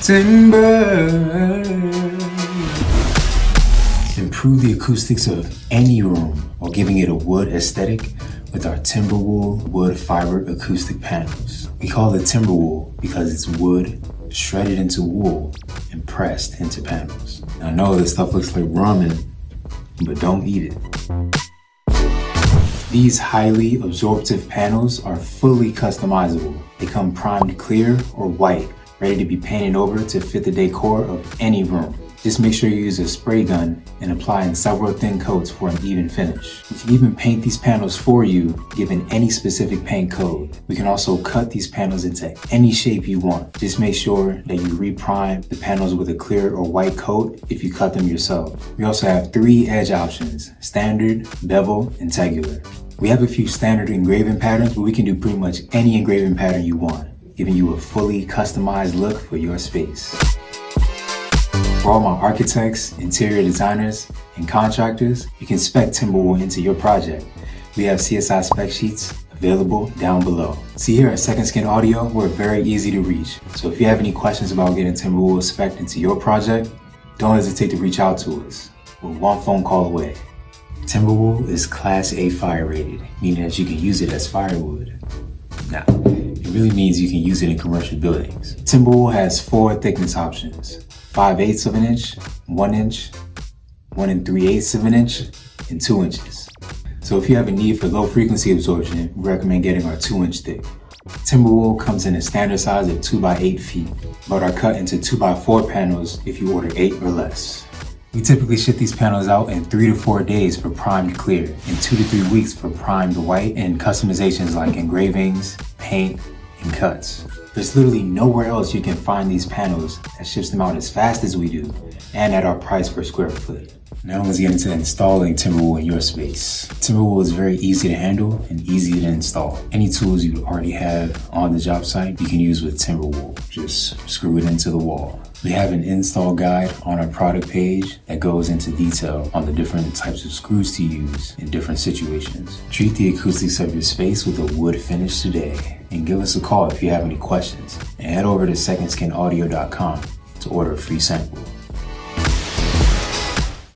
Timber. Improve the acoustics of any room while giving it a wood aesthetic with our Timberwool wood fiber acoustic panels. We call it Timberwool because it's wood shredded into wool and pressed into panels. Now, I know this stuff looks like ramen, but don't eat it. These highly absorptive panels are fully customizable. They come primed clear or white, ready to be painted over to fit the decor of any room. Just make sure you use a spray gun and apply in several thin coats for an even finish. We can even paint these panels for you, given any specific paint code. We can also cut these panels into any shape you want. Just make sure that you reprime the panels with a clear or white coat if you cut them yourself. We also have 3 edge options: standard, bevel, and tegular. We have a few standard engraving patterns, but we can do pretty much any engraving pattern you want, giving you a fully customized look for your space. For all my architects, interior designers, and contractors, you can spec Timberwool into your project. We have CSI spec sheets available down below. See, here at Second Skin Audio, we're very easy to reach. So if you have any questions about getting Timberwool spec'd into your project, don't hesitate to reach out to us. We're one phone call away. Timberwool is Class A fire rated, meaning that you can use it as firewood. Now, it really means you can use it in commercial buildings. Timberwool has 4 thickness options: 5/8 of an inch, 1 inch, 1 3/8 of an inch, and 2 inches. So if you have a need for low frequency absorption, we recommend getting our 2-inch thick. Timberwool comes in a standard size of 2 by 8 feet, but are cut into 2 by 4 panels if you order 8 or less. We typically ship these panels out in 3 to 4 days for primed clear, and 2 to 3 weeks for primed white and customizations like engravings, paint, and cuts. There's literally nowhere else you can find these panels that ships them out as fast as we do, and at our price per square foot. Now let's get into installing Timberwool in your space. Timberwool is very easy to handle and easy to install. Any tools you already have on the job site, you can use with Timberwool. Just screw it into the wall. We have an install guide on our product page that goes into detail on the different types of screws to use in different situations. Treat the acoustics of your space with a wood finish today, and give us a call if you have any questions. And head over to secondskinaudio.com to order a free sample.